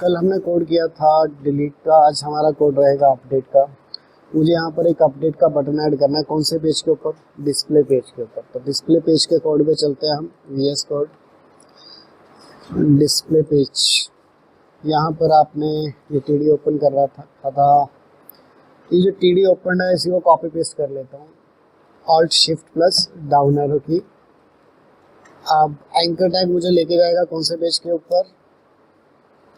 कल हमने कोड किया था डिलीट का, आज हमारा कोड रहेगा अपडेट का। मुझे यहाँ पर एक अपडेट का बटन ऐड करना है। कौन से पेज के ऊपर? डिस्प्ले पेज के ऊपर। तो डिस्प्ले पेज के कोड पे चलते हैं हम। VS code display page. यहाँ पर आपने ये TD ओपन कर रहा था। ये जो TD ओपन है इसी को कॉपी पेस्ट कर लेता हूँ। Alt Shift plus down arrow की। अब एंकर टैग मुझे लेके जाएगा कौन से पेज के ऊपर?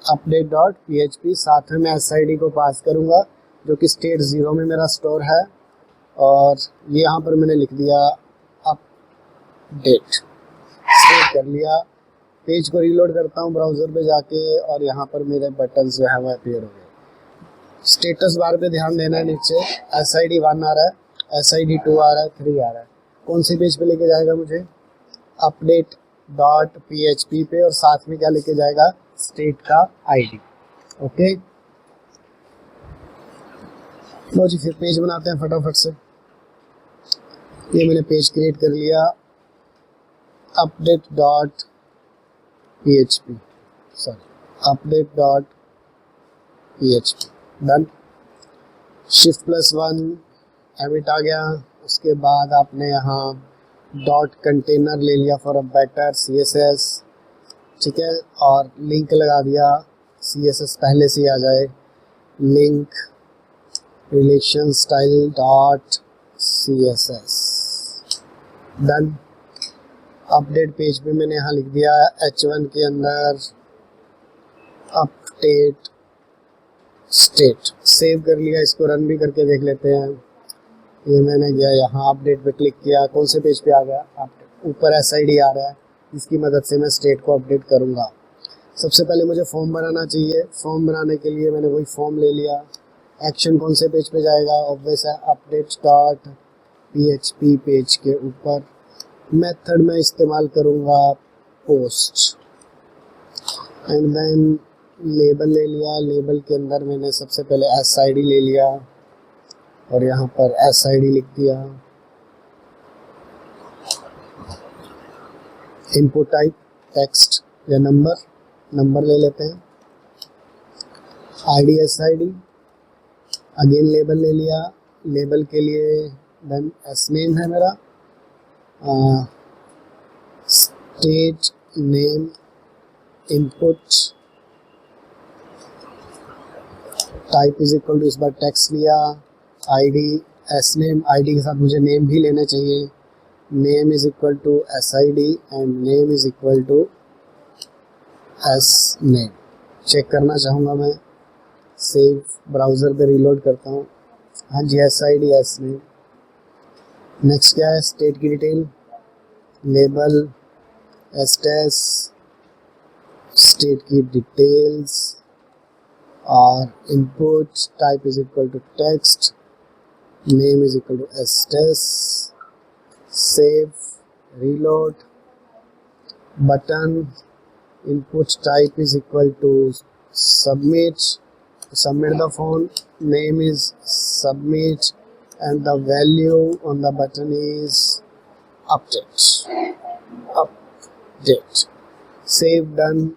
update.php। साथ में मैं SID को पास करूंगा जो कि स्टेट 0 में मेरा स्टोर है, और ये यहाँ पर मैंने लिख दिया अपडेट। सेव कर लिया। पेज को रीलोड करता हूँ ब्राउज़र पे जाके, और यहाँ पर मेरे बटन्स जो है वो अपीयर हो गए। स्टेटस बार पे ध्यान देना है। नीचे SID 1 आ रहा है, SID 2 आ रहा है, 3 आ रहा है। कौन सी पेज पे लेके जाएगा मुझे? update.php पे, और साथ में क्या लेके जाएगा? स्टेट का ID। ओके, लो जी फिर पेज बनाते हैं फटाफट से। ये मैंने पेज क्रिएट कर लिया, update.php डन। Shift+1 एमिट आ गया। उसके बाद आपने यहाँ डॉट कंटेनर ले लिया फॉर अ बेटर CSS, ठीक है, और लिंक लगा दिया। CSS पहले से ही आ जाए। Link relation style dot CSS done. Update page पे मैंने यहाँ लिख दिया H1 के अंदर अपडेट स्टेट। सेव कर लिया। इसको रन भी करके देख लेते हैं। ये मैंने गया यहाँ अपडेट पे क्लिक किया। कौन से पेज पे आ गया? अपडेट। ऊपर SID आ रहा है, इसकी मदद से मैं स्टेट को अपडेट करूँगा। सबसे पहले मुझे फॉर्म बनाना चाहिए। फॉर्म बनाने के लिए मैंने वही फॉर्म ले लिया। एक्शन कौन से पेज पे जाएगा? ऑब्वियस है update.php पेज के ऊपर। मेथड में इस्तेमाल करूँगा पोस्ट। एंड देन लेबल ले लिया। लेबल के अंदर मैंने सबसे पहले SID ले लिया और यहाँ पर SID लिख दिया। इनपुट टाइप टेक्स्ट या नंबर ले लेते हैं। ID SID। अगेन लेबल ले लिया। लेबल के लिए देन नेम है मेरा, state name input type is equal to, इस बार टेक्स्ट लिया। ID नेम, ID के साथ मुझे नेम भी लेने चाहिए। Name is equal to SID and name is equal to name. Check करना चाहूँगा मैं। सेव ब्राउज़र पे रीलोड करता हूँ। हाँ जी, SID नेम। नेक्स्ट क्या है? स्टेट की डिटेल, लेबल स्टेस, स्टेट की डिटेल्स, और input type is equal to text, name is equal to states. Save, reload, button, input type is equal to submit the phone, name is submit, and the value on the button is update। Save, done।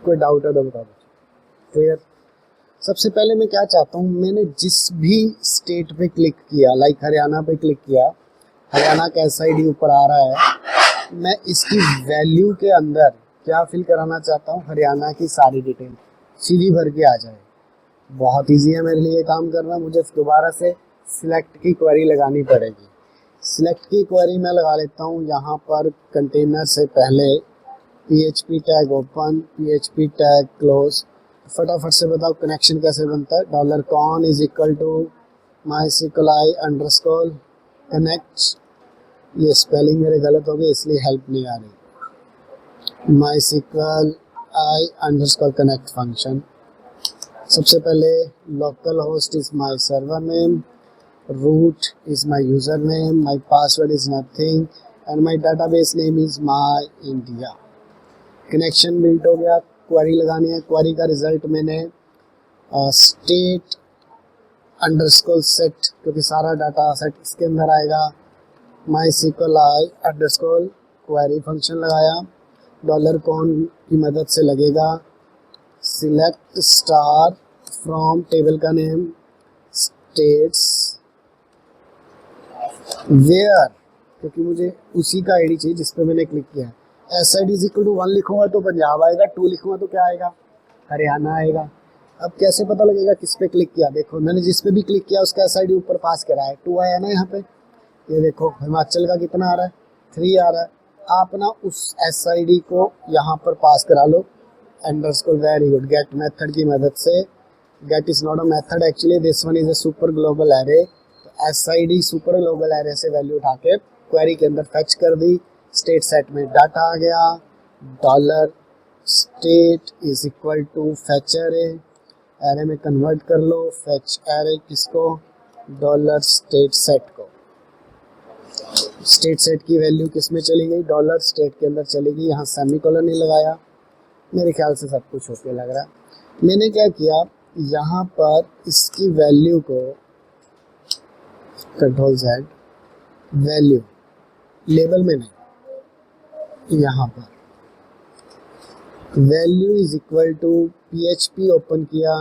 कोई doubt है तो बता दो। Clear. सबसे पहले मैं क्या चाहता हूँ, मैंने जिस भी स्टेट पे क्लिक किया, लाइक हरियाणा पे क्लिक किया, हरियाणा का SID ऊपर आ रहा है, मैं इसकी वैल्यू के अंदर क्या फिल कराना चाहता हूँ? हरियाणा की सारी डिटेल सीधी भर के आ जाए। बहुत इजी है मेरे लिए काम करना। मुझे दोबारा से सिलेक्ट की क्वेरी लगानी पड़ेगी। सिलेक्ट की क्वेरी मैं लगा लेता हूँ। यहाँ पर कंटेनर से पहले PHP tag open, PHP tag close. फटाफट से बताओ कनेक्शन कैसे बनता है? $con is equal to MySQLi underscore connect. ये स्पेलिंग मेरे गलत हो गए इसलिए हेल्प नहीं आ रही। MySQLi underscore connect function. सबसे पहले local host is my server name, root is my user name, my password is nothing, and my database name is my India. Connection built हो गया। क्वेरी लगानी है। क्वेरी का रिजल्ट मैंने state underscore set, क्योंकि सारा डाटा सेट इसके अंदर आएगा। MySQLi अंडरस्कोर क्वेरी फंक्शन लगाया। $con की मदद से लगेगा। सिलेक्ट स्टार फ्रॉम टेबल का नेम स्टेट्स वेयर, क्योंकि मुझे उसी का आईडी चाहिए जिस पे मैंने क्लिक किया है। S I D is equal to 1 लिखूंगा तो पंजाब आएगा, 2 लिखूंगा तो क्या आएगा, हरियाणा आएगा। अब कैसे पता लगेगा किस पे क्लिक किया, देखो मैंने जिस पे भी क्लिक किया उसका एस आई डी ऊपर पास करा है, 2 आया ना यहाँ पे। ये देखो हिमाचल का कितना आ रहा है, 3 आ रहा है। आप ना उस एस आई डी को यहाँ पर पास करा लो underscore, very good, get method की मदद से। Get is not a method actually, this one is a super global array. तो S I D super global array से वैल्यू उठा के क्वेरी के अंदर फेच कर दी, स्टेट सेट में डाटा आ गया, dollar state is equal to fetch array, array में कन्वर्ट कर लो, फेच एरे किसको, डॉलर स्टेट सेट को। स्टेट सेट की वैल्यू किस में चली गई, डॉलर स्टेट के अंदर चली गई। यहाँ सेमीकोलन नहीं लगाया, मेरे ख्याल से सब कुछ होके लग रहा है। मैंने क्या किया, यहाँ पर इसकी वैल्यू को कंट्रोल Z, वैल्यू लेबल में नहीं, यहाँ पर value is equal to PHP open किया,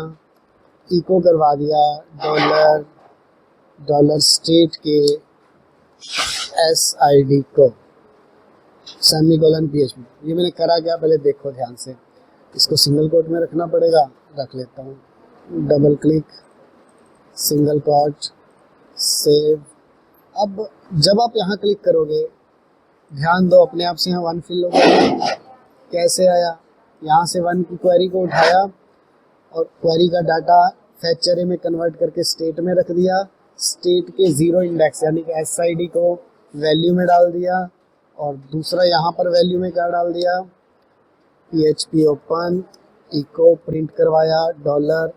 इको करवा दिया डॉलर, डॉलर स्टेट के SID को, सेमीकोलन PHP। ये मैंने करा क्या, पहले देखो ध्यान से, इसको सिंगल कोट में रखना पड़ेगा, रख लेता हूँ, double click, single quote, save. अब जब आप यहाँ क्लिक करोगे, ध्यान दो, अपने आप से यहाँ 1 फिल हो गया। कैसे आया, यहाँ से 1 की क्वेरी को उठाया और क्वेरी का डाटा फेच एरे में कन्वर्ट करके स्टेट में रख दिया, स्टेट के 0 इंडेक्स यानी कि SID को वैल्यू में डाल दिया, और दूसरा यहाँ पर वैल्यू में क्या डाल दिया, PHP ओपन, इको प्रिंट करवाया, डॉलर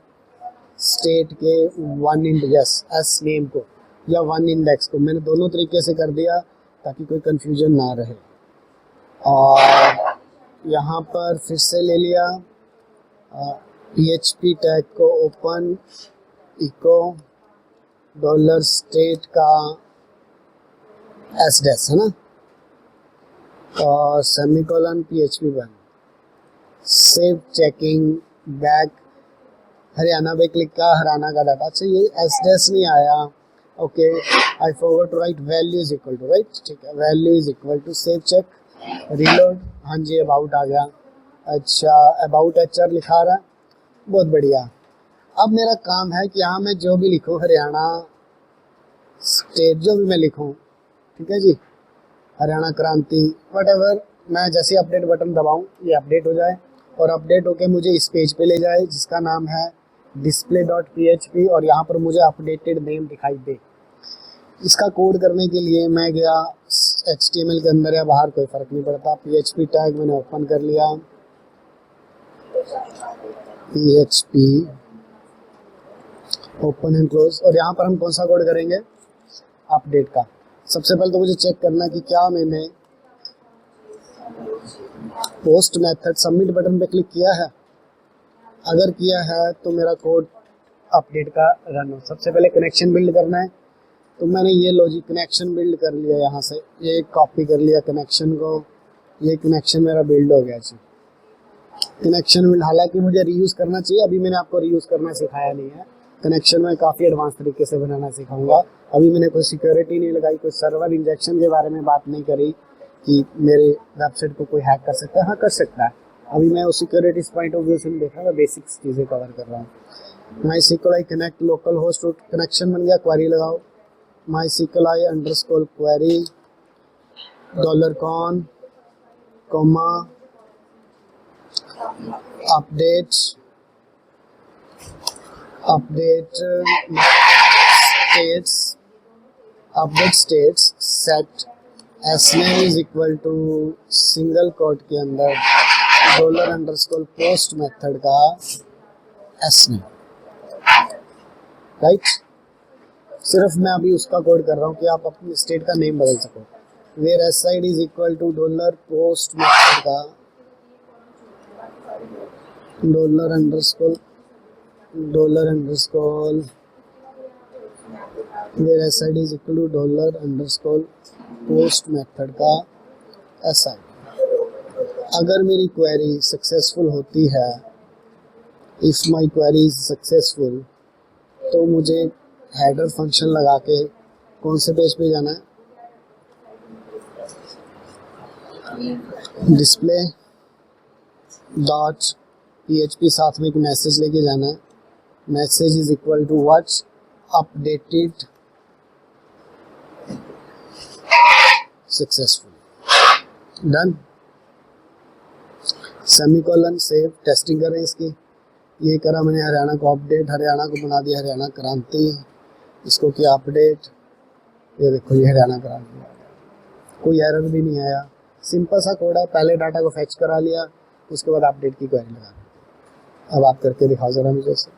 स्टेट के 1 इंडेक्स एस नेम को या 1 इंडेक्स को, मैंने दोनों तरीके से कर दिया ताकि कोई कंफ्यूजन ना रहे। और यहाँ पर फिर से ले लिया, PHP टैग को ओपन, इको, डॉलर स्टेट का एस डैश है ना, और सेमीकोलन PHP बन, सेव चेकिंग, बैक, हरियाणा पे क्लिक का, हरियाणा का डाटा। अच्छा ये एस डैश नहीं आया, okay, I forgot to write value is equal to, right, ठीक है, value is equal to, save check, reload, हाँ जी अबाउट आ गया। अच्छा अबाउट HR लिखा रहा है, बहुत बढ़िया। अब मेरा काम है कि यहाँ मैं जो भी लिखूँ, हरियाणा स्टेट जो भी मैं लिखूँ, ठीक है जी, हरियाणा क्रांति वटेवर, मैं जैसे अपडेट बटन दबाऊँ ये अपडेट हो जाए, और अपडेट होके मुझे इस पेज पे ले जाए जिसका नाम है display.php, और यहाँ पर मुझे अपडेटेड नेम दिखाई दे। इसका कोड करने के लिए मैं गया HTML के अंदर या बाहर, कोई फ़र्क नहीं पड़ता, PHP टैग मैंने ओपन कर लिया, PHP ओपन एंड क्लोज, और यहाँ पर हम कौन सा कोड करेंगे, अपडेट का। सबसे पहले तो मुझे चेक करना कि क्या मैंने पोस्ट मेथड सबमिट बटन पे क्लिक किया है, अगर किया है तो मेरा कोड अपडेट का रन हो। सबसे पहले कनेक्शन बिल्ड करना है, तो मैंने ये लॉजिक कनेक्शन बिल्ड कर लिया, यहाँ से ये कॉपी कर लिया कनेक्शन को, ये कनेक्शन मेरा बिल्ड हो गया जी। कनेक्शन बिल्ड, हालांकि मुझे रीयूज़ करना चाहिए, अभी मैंने आपको रीयूज़ करना सिखाया नहीं है, कनेक्शन में काफ़ी एडवांस तरीके से बनाना सिखाऊंगा। अभी मैंने कोई सिक्योरिटी नहीं लगाई, कोई सर्वर इंजेक्शन के बारे में बात नहीं करी कि मेरे वेबसाइट को कोई हैक कर सकता है, हाँ कर सकता है। अभी मैं उस सिक्योरिटी पॉइंट ऑफ व्यू से देख रहा हूँ, बेसिक्स चीज़ें कवर कर रहा हूँ। MySQL connect local host connection बन गया, क्वेरी लगाओ, MySQL underscore query $con, comma, update states set S name is equal to single quote के अंदर $_ पोस्ट मेथड का एसनेम, राइट। सिर्फ मैं अभी उसका कोड कर रहा हूँ कि आप अपनी स्टेट का नेम बदल सको। Where SID is equal to $_ post method का $_ where SID is equal to $_ post method का SID। अगर मेरी क्वेरी सक्सेसफुल होती है if my query is successful, तो मुझे हेडर फंक्शन लगा के कौन से पेज पे जाना है, डिस्प्ले डॉट PHP, साथ में एक मैसेज लेके जाना है, message is equal to what, updated successful, done. Semicolon, save, testing करें इसकी। ये करा मैंने हरियाणा को अपडेट, हरियाणा को बना दिया हरियाणा क्रांति, इसको किया अपडेट, ये देखो ये हरियाणा क्रांति, कोई एरर भी नहीं आया। सिंपल सा कोड है, पहले डाटा को फैच करा लिया, उसके बाद अपडेट की क्वेरी लगा दी। अब आप करके दिखाओ जरा मुझे इसे।